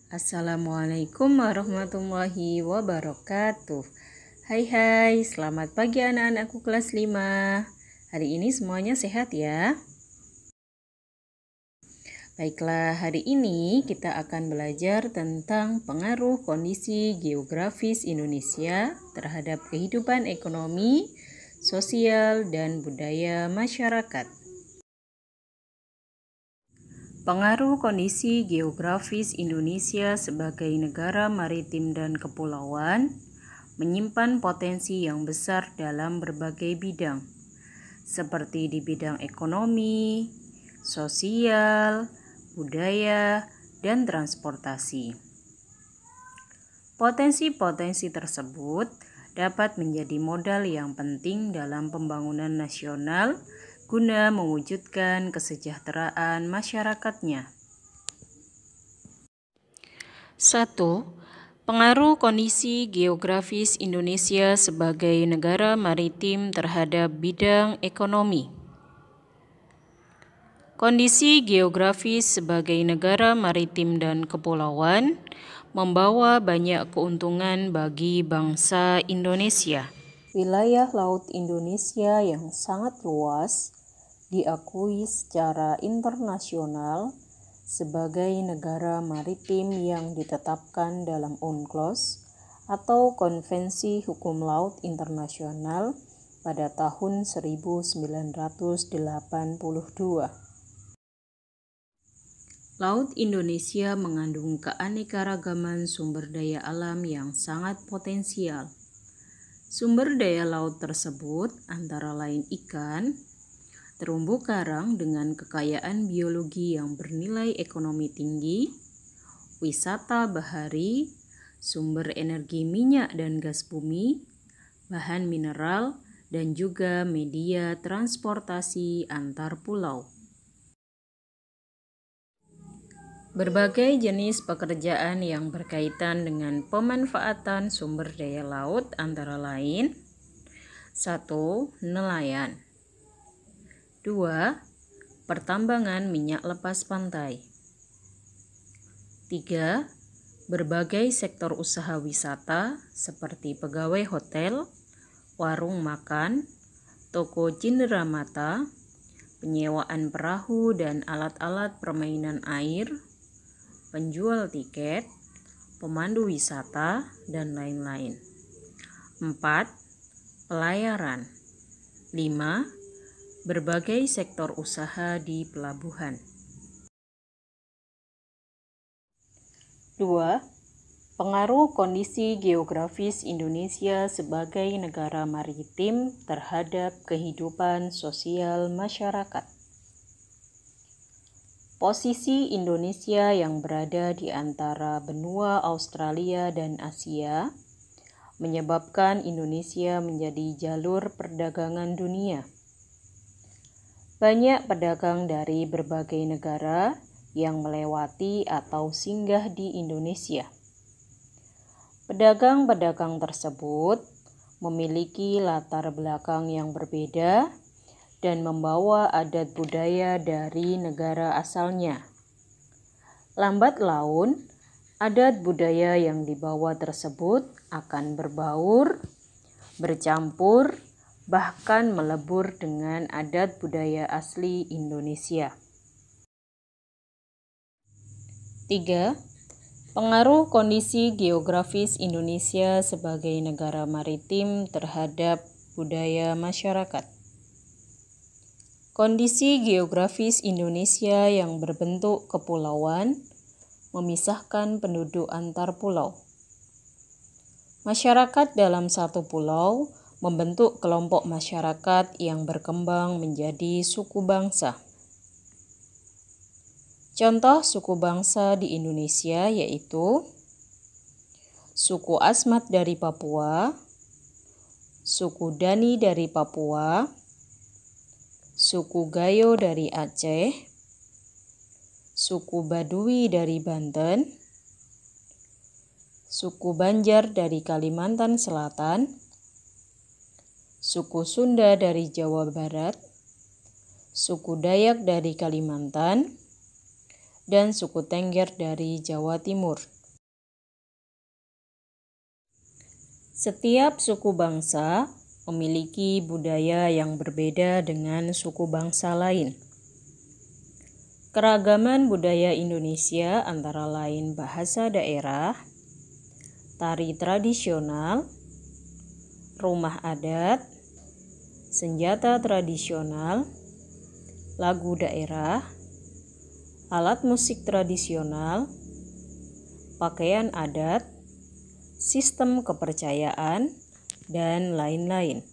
Assalamualaikum warahmatullahi wabarakatuh. Hai, selamat pagi anak-anakku kelas 5. Hari ini semuanya sehat ya? Baiklah, hari ini kita akan belajar tentang pengaruh kondisi geografis Indonesia terhadap kehidupan ekonomi, sosial, dan budaya masyarakat. Pengaruh kondisi geografis Indonesia sebagai negara maritim dan kepulauan menyimpan potensi yang besar dalam berbagai bidang, seperti di bidang ekonomi, sosial, budaya, dan transportasi. Potensi-potensi tersebut dapat menjadi modal yang penting dalam pembangunan nasional guna mewujudkan kesejahteraan masyarakatnya. 1. Pengaruh kondisi geografis Indonesia sebagai negara maritim terhadap bidang ekonomi. Kondisi geografis sebagai negara maritim dan kepulauan membawa banyak keuntungan bagi bangsa Indonesia. Wilayah laut Indonesia yang sangat luas diakui secara internasional sebagai negara maritim yang ditetapkan dalam UNCLOS atau Konvensi Hukum Laut Internasional pada tahun 1982. Laut Indonesia mengandung keanekaragaman sumber daya alam yang sangat potensial. Sumber daya laut tersebut antara lain ikan, terumbu karang dengan kekayaan biologi yang bernilai ekonomi tinggi, wisata bahari, sumber energi minyak dan gas bumi, bahan mineral, dan juga media transportasi antar pulau. Berbagai jenis pekerjaan yang berkaitan dengan pemanfaatan sumber daya laut antara lain: 1. Nelayan. 2. Pertambangan minyak lepas pantai. 3. Berbagai sektor usaha wisata seperti pegawai hotel, warung makan, toko cenderamata, penyewaan perahu dan alat-alat permainan air, penjual tiket, pemandu wisata, dan lain-lain. 4. Pelayaran. 5. Berbagai sektor usaha di pelabuhan. 2. Pengaruh kondisi geografis Indonesia sebagai negara maritim terhadap kehidupan sosial masyarakat. Posisi Indonesia yang berada di antara benua Australia dan Asia menyebabkan Indonesia menjadi jalur perdagangan dunia. Banyak pedagang dari berbagai negara yang melewati atau singgah di Indonesia. Pedagang-pedagang tersebut memiliki latar belakang yang berbeda dan membawa adat budaya dari negara asalnya. Lambat laun, adat budaya yang dibawa tersebut akan berbaur, bercampur, bahkan melebur dengan adat budaya asli Indonesia. 3. Pengaruh kondisi geografis Indonesia sebagai negara maritim terhadap budaya masyarakat. Kondisi geografis Indonesia yang berbentuk kepulauan memisahkan penduduk antar pulau. Masyarakat dalam satu pulau membentuk kelompok masyarakat yang berkembang menjadi suku bangsa. Contoh suku bangsa di Indonesia yaitu suku Asmat dari Papua, suku Dani dari Papua, suku Gayo dari Aceh, suku Baduy dari Banten, suku Banjar dari Kalimantan Selatan, suku Sunda dari Jawa Barat, suku Dayak dari Kalimantan, dan suku Tengger dari Jawa Timur. Setiap suku bangsa memiliki budaya yang berbeda dengan suku bangsa lain. Keragaman budaya Indonesia antara lain bahasa daerah, tari tradisional, rumah adat, senjata tradisional, lagu daerah, alat musik tradisional, pakaian adat, sistem kepercayaan, dan lain-lain.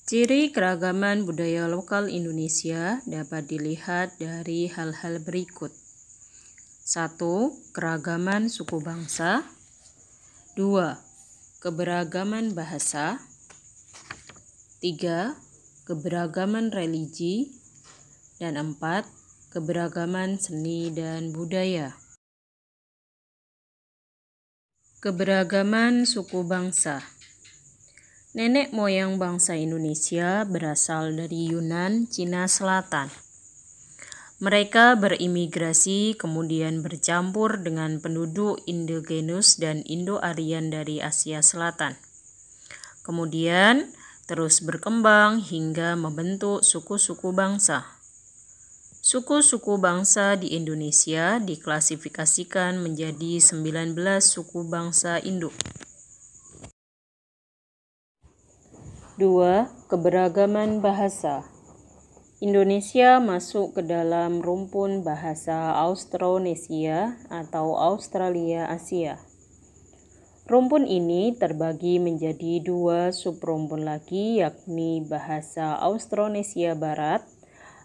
Ciri keragaman budaya lokal Indonesia dapat dilihat dari hal-hal berikut. 1. Keragaman suku bangsa. 2. Keberagaman bahasa. 3. Keberagaman religi. Dan 4. Keberagaman seni dan budaya. Keberagaman suku bangsa. Nenek moyang bangsa Indonesia berasal dari Yunan, Cina Selatan. Mereka berimigrasi kemudian bercampur dengan penduduk Indogenus dan Indo-Aryan dari Asia Selatan. Kemudian terus berkembang hingga membentuk suku-suku bangsa. Suku-suku bangsa di Indonesia diklasifikasikan menjadi 19 suku bangsa induk. 2. Keberagaman bahasa. Indonesia masuk ke dalam rumpun bahasa Austronesia atau Australia Asia. Rumpun ini terbagi menjadi 2 subrumpun lagi, yakni bahasa Austronesia Barat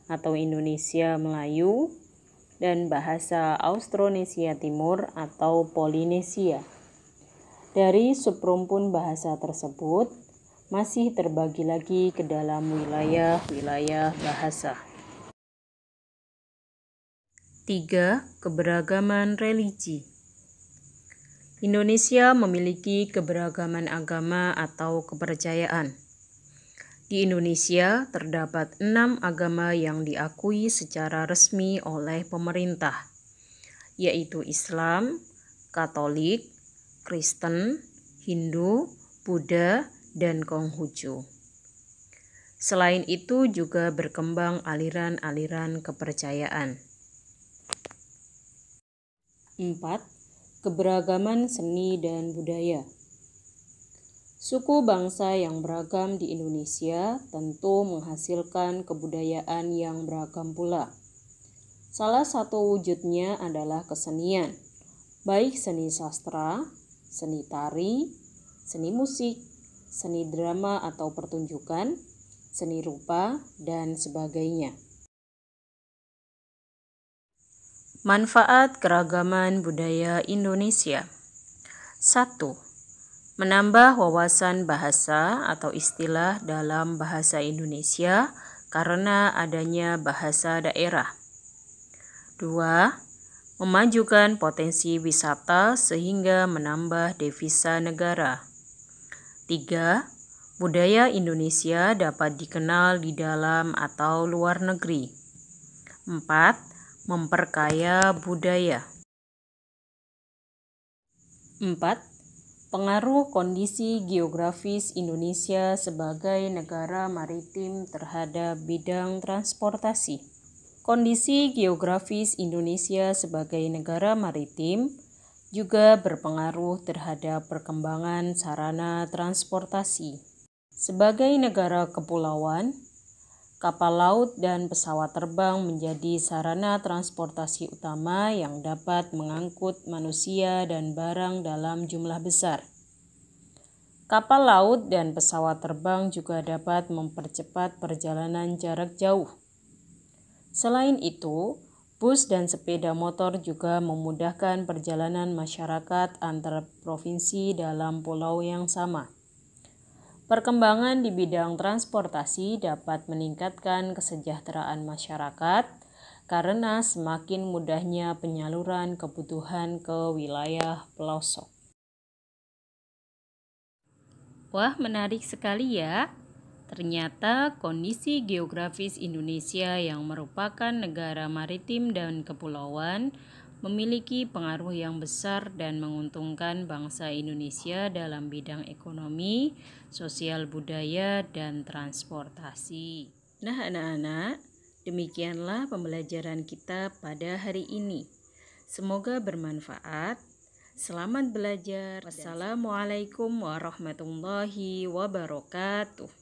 atau Indonesia Melayu dan bahasa Austronesia Timur atau Polinesia. Dari subrumpun bahasa tersebut masih terbagi lagi ke dalam wilayah-wilayah bahasa. 3. Keberagaman religi. Indonesia memiliki keberagaman agama atau kepercayaan. Di Indonesia terdapat 6 agama yang diakui secara resmi oleh pemerintah, yaitu Islam, Katolik, Kristen, Hindu, Buddha, dan Konghucu. Selain itu juga berkembang aliran-aliran kepercayaan. 4. Keberagaman seni dan budaya. Suku bangsa yang beragam di Indonesia tentu menghasilkan kebudayaan yang beragam pula. Salah satu wujudnya adalah kesenian, baik seni sastra, seni tari, seni musik, seni drama atau pertunjukan, seni rupa, dan sebagainya. Manfaat keragaman budaya Indonesia. 1. Menambah wawasan bahasa atau istilah dalam bahasa Indonesia karena adanya bahasa daerah. 2. Memajukan potensi wisata sehingga menambah devisa negara. 3. Budaya Indonesia dapat dikenal di dalam atau luar negeri. 4. Memperkaya budaya. 4. Pengaruh kondisi geografis Indonesia sebagai negara maritim terhadap bidang transportasi. Kondisi geografis Indonesia sebagai negara maritim juga berpengaruh terhadap perkembangan sarana transportasi. Sebagai negara kepulauan, kapal laut dan pesawat terbang menjadi sarana transportasi utama yang dapat mengangkut manusia dan barang dalam jumlah besar. Kapal laut dan pesawat terbang juga dapat mempercepat perjalanan jarak jauh. Selain itu, bus dan sepeda motor juga memudahkan perjalanan masyarakat antar provinsi dalam pulau yang sama. Perkembangan di bidang transportasi dapat meningkatkan kesejahteraan masyarakat karena semakin mudahnya penyaluran kebutuhan ke wilayah pelosok. Wah, menarik sekali ya. Ternyata kondisi geografis Indonesia yang merupakan negara maritim dan kepulauan memiliki pengaruh yang besar dan menguntungkan bangsa Indonesia dalam bidang ekonomi, sosial budaya, dan transportasi. Nah anak-anak, demikianlah pembelajaran kita pada hari ini. Semoga bermanfaat. Selamat belajar. Wassalamualaikum warahmatullahi wabarakatuh.